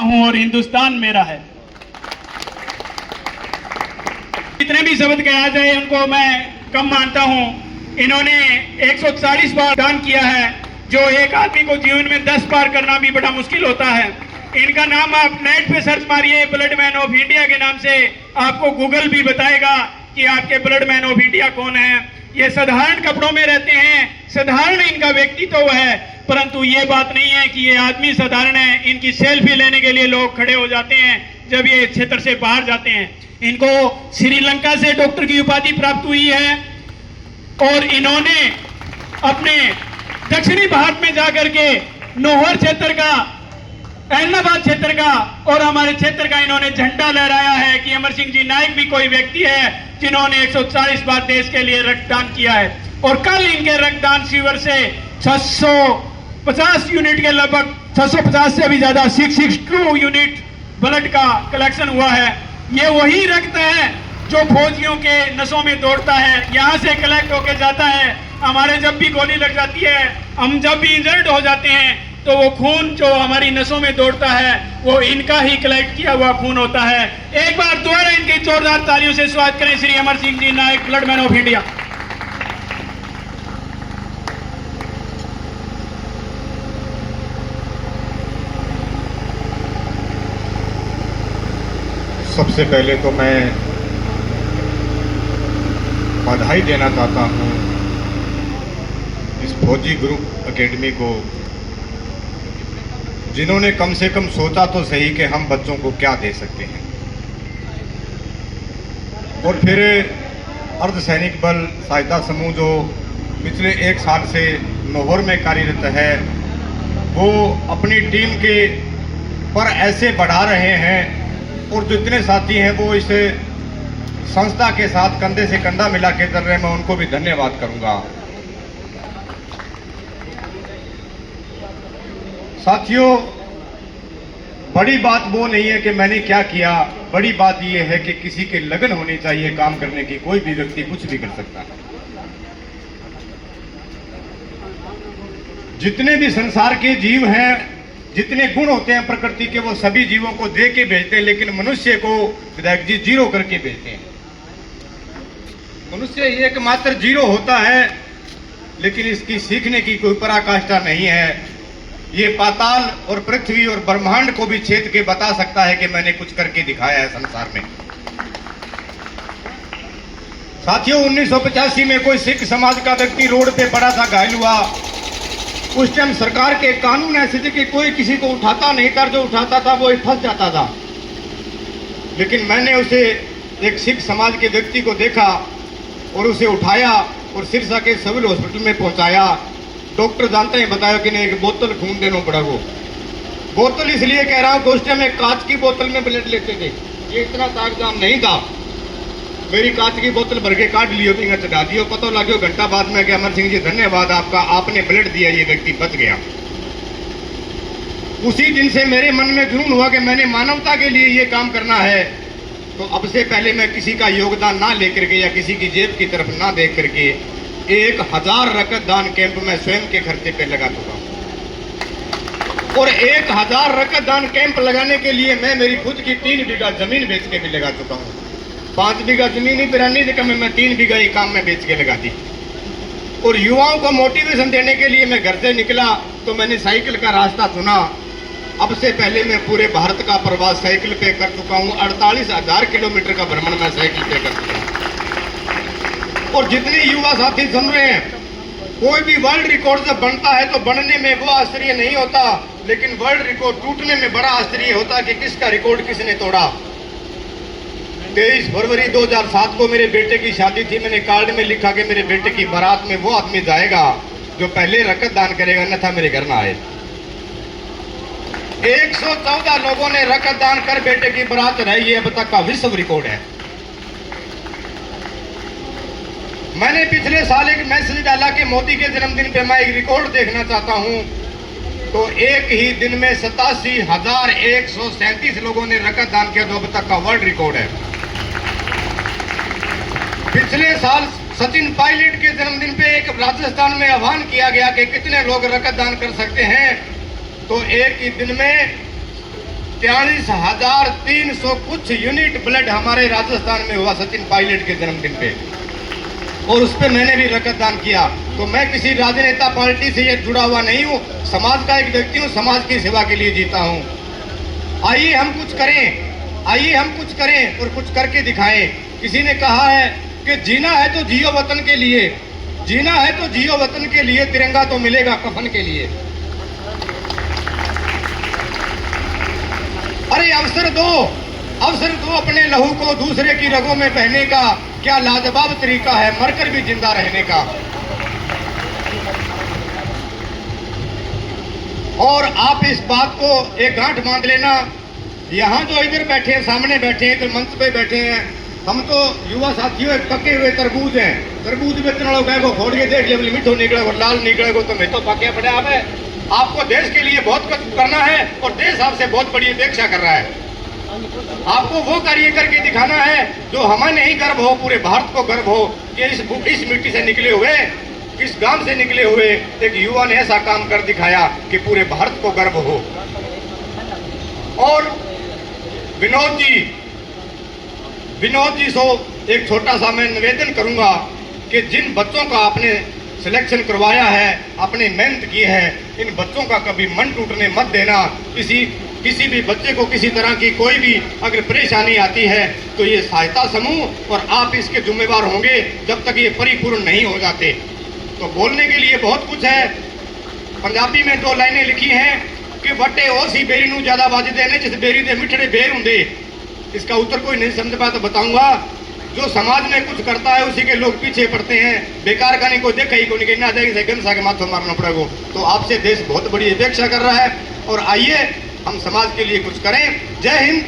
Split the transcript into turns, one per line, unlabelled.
हूं और हिंदुस्तान मेरा है। जितने भी शब्द कहा जाए उनको मैं कम मानता हूं। इन्होंने 140 बार दान किया है, जो एक आदमी को जीवन में 10 बार करना भी बड़ा मुश्किल होता है। इनका नाम आप नेट पे सर्च मारिए, ब्लड मैन ऑफ इंडिया के नाम से, आपको गूगल भी बताएगा कि आपके ब्लड मैन ऑफ इंडिया कौन है। ये साधारण कपड़ों में रहते हैं, साधारण इनका व्यक्तित्व है, परंतु ये बात नहीं है कि ये आदमी साधारण है। इनकी सेल्फी लेने के लिए लोग खड़े हो जाते हैं जब ये क्षेत्र से बाहर जाते हैं। इनको श्रीलंका से डॉक्टर की उपाधि प्राप्त हुई है और इन्होंने अपने दक्षिणी भारत में जाकर के नौहर क्षेत्र का, ऐलनाबाद क्षेत्र का और हमारे क्षेत्र का इन्होंने झंडा लहराया है कि अमर सिंह जी नायक भी कोई व्यक्ति है जिन्होंने 140 बार देश के लिए रक्तदान किया है। और कल इनके रक्तदान शिविर से 650 यूनिट के लगभग 650 से भी ज्यादा 662 यूनिट ब्लड का कलेक्शन हुआ है। ये वही रक्त है जो फौजियों के नसों में दौड़ता है, यहाँ से कलेक्ट होकर जाता है। हमारे जब भी गोली लग जाती है, हम जब भी इंजर्ड हो जाते हैं, तो वो खून जो हमारी नसों में दौड़ता है वो इनका ही कलेक्ट किया हुआ खून होता है। एक बार दोबारा इनकी जोरदार तालियों से स्वागत करें श्री अमर सिंह जी नायक, ब्लड मैन ऑफ इंडिया।
सबसे पहले तो मैं बधाई देना चाहता हूं इस फौजी ग्रुप एकेडमी को, जिन्होंने कम से कम सोचा तो सही कि हम बच्चों को क्या दे सकते हैं। और फिर अर्धसैनिक बल सहायता समूह जो पिछले 1 साल से नौहर में कार्यरत है, वो अपनी टीम के पर ऐसे बढ़ा रहे हैं और जितने साथी हैं वो इस संस्था के साथ कंधे से कंधा मिला के चल रहे हैं। मैं उनको भी धन्यवाद करूंगा। साथियों, बड़ी बात वो नहीं है कि मैंने क्या किया, बड़ी बात ये है कि किसी के लगन होनी चाहिए काम करने की। कोई भी व्यक्ति कुछ भी कर सकता है। जितने भी संसार के जीव हैं, जितने गुण होते हैं प्रकृति के, वो सभी जीवों को दे के भेजते हैं, लेकिन मनुष्य को विधायक जी 0 करके भेजते हैं। मनुष्य एकमात्र 0 होता है, लेकिन इसकी सीखने की कोई पराकाष्ठा नहीं है। ये पाताल और पृथ्वी और ब्रह्मांड को भी छेद के बता सकता है कि मैंने कुछ करके दिखाया है संसार में। साथियों, 1985 में कोई सिख समाज का व्यक्ति रोड पे बड़ा सा घायल हुआ। उस टाइम सरकार के कानून ऐसे थे कि कोई किसी को उठाता नहीं था, जो उठाता था वो फंस जाता था। लेकिन मैंने उसे, एक सिख समाज के व्यक्ति को देखा और उसे उठाया और सिरसा के सिविल हॉस्पिटल में पहुंचाया। डॉक्टर जानते हैं, बताया कि नहीं, एक बोतल खून देना पड़ा। वो बोतल इसलिए कह रहा हूं कि उस टाइम एक कांच की बोतल में ब्लड लेते थे। ये इतना ताकजाम नहीं था। मेरी कांच की बोतल भर के काट लियो, चढ़ा दियो, पता लगे घंटा बाद में कि अमर सिंह जी धन्यवाद आपका, आपने ब्लड दिया, ये व्यक्ति बच गया। उसी दिन से मेरे मन में जुनून हुआ कि मैंने मानवता के लिए ये काम करना है। तो अब से पहले मैं किसी का योगदान ना लेकर के या किसी की जेब की तरफ ना देख करके 1000 रक्तदान कैंप में स्वयं के खर्चे पे लगा चुका हूं। और 1000 रक्तदान कैंप लगाने के लिए मैं मेरी खुद की 3 बीघा जमीन बेच के भी लगा चुका हूं। 5 बीघा जमीन ही बिरानी जगह में मैं 3 बीघा ही काम में बेच के लगा दी। और युवाओं को मोटिवेशन देने के लिए मैं घर से निकला तो मैंने साइकिल का रास्ता चुना। अब से पहले मैं पूरे भारत का प्रवास साइकिल पे कर चुका हूं। 48,000 किलोमीटर का भ्रमण मैं साइकिल पे कर चुका हूं। और जितने युवा साथी सुन रहे हैं, कोई भी वर्ल्ड रिकॉर्ड जब बनता है तो बनने में वो आश्चर्य नहीं होता, लेकिन वर्ल्ड रिकॉर्ड टूटने में बड़ा आश्चर्य होता है कि किसका रिकॉर्ड किसने तोड़ा। 23 फरवरी 2007 को मेरे बेटे की शादी थी। मैंने कार्ड में लिखा कि मेरे बेटे की बारात में वो आदमी जाएगा जो पहले रक्तदान करेगा, अन्यथा मेरे घर ना आए। 114 लोगों ने रक्तदान कर बेटे की बारात रही। ये अब तक का विश्व रिकॉर्ड है। मैंने पिछले साल एक मैसेज डाला कि मोदी के जन्मदिन पे मैं एक रिकॉर्ड देखना चाहता हूं। तो एक ही दिन में 87,137 लोगों ने रक्तदान किया, जो अब तक का वर्ल्ड रिकॉर्ड है। पिछले साल सचिन पायलट के जन्मदिन पे एक राजस्थान में आह्वान किया गया कि कितने लोग रक्तदान कर सकते हैं। तो एक ही दिन में 43,300 कुछ यूनिट ब्लड हमारे राजस्थान में हुआ सचिन पायलट के जन्मदिन पे, और उस पर मैंने भी रकत दान किया। तो मैं किसी राजनेता पार्टी से ये जुड़ा हुआ नहीं हूँ, समाज का एक व्यक्ति हूँ, समाज की सेवा के लिए जीता हूँ। आइए हम कुछ करें, आइए हम कुछ करें और कुछ करके दिखाएं। किसी ने कहा है कि जीना है तो जियो वतन के लिए, जीना है तो जियो वतन के लिए, तिरंगा तो मिलेगा कफन के लिए। अरे अवसर दो अपने लहू को दूसरे की रगों में बहने का, क्या लाजवाब तरीका है मरकर भी जिंदा रहने का। और आप इस बात को एक गांठ बांध लेना, यहाँ जो इधर बैठे हैं, सामने बैठे हैं, इधर मंच पे बैठे हैं, हम तो युवा साथियों पके हुए तरबूज हैं। तरबूज बेचने वालों को खोल के देख ले, मिठो निकलेगा लाल निकलेगा, तो मैं तो पके पड़े आप है। आपको देश के लिए बहुत कुछ करना है और देश आपसे बहुत बड़ी अपेक्षा कर रहा है। आपको वो कार्य करके दिखाना है जो हमें नहीं गर्व हो, पूरे भारत को गर्व हो कि इस मिट्टी से निकले हुए, इस गांव से निकले हुए एक युवा ने ऐसा काम कर दिखाया कि पूरे भारत को गर्व हो। और विनोद जी से एक छोटा सा मैं निवेदन करूंगा कि जिन बच्चों का आपने सिलेक्शन करवाया है, आपने मेहनत की है, इन बच्चों का कभी मन टूटने मत देना। किसी भी बच्चे को किसी तरह की कोई भी अगर परेशानी आती है तो ये सहायता समूह और आप इसके जिम्मेवार होंगे जब तक ये परिपूर्ण नहीं हो जाते। तो बोलने के लिए बहुत कुछ है। पंजाबी में 2 लाइनें लिखी हैं कि वटे ओसी बेरी नू ज्यादा वजदे ने जिस बेरी दे मिठड़े बेर हुंदे। इसका उत्तर कोई नहीं समझ पाया तो बताऊंगा। जो समाज में कुछ करता है उसी के लोग पीछे पड़ते हैं। बेकार का नहीं कोई देखा ही कोई ना जाएगी गंसा के माथों मारना पड़ेगा। तो आपसे देश बहुत बड़ी अपेक्षा कर रहा है और आइए हम समाज के लिए कुछ करें। जय हिंद।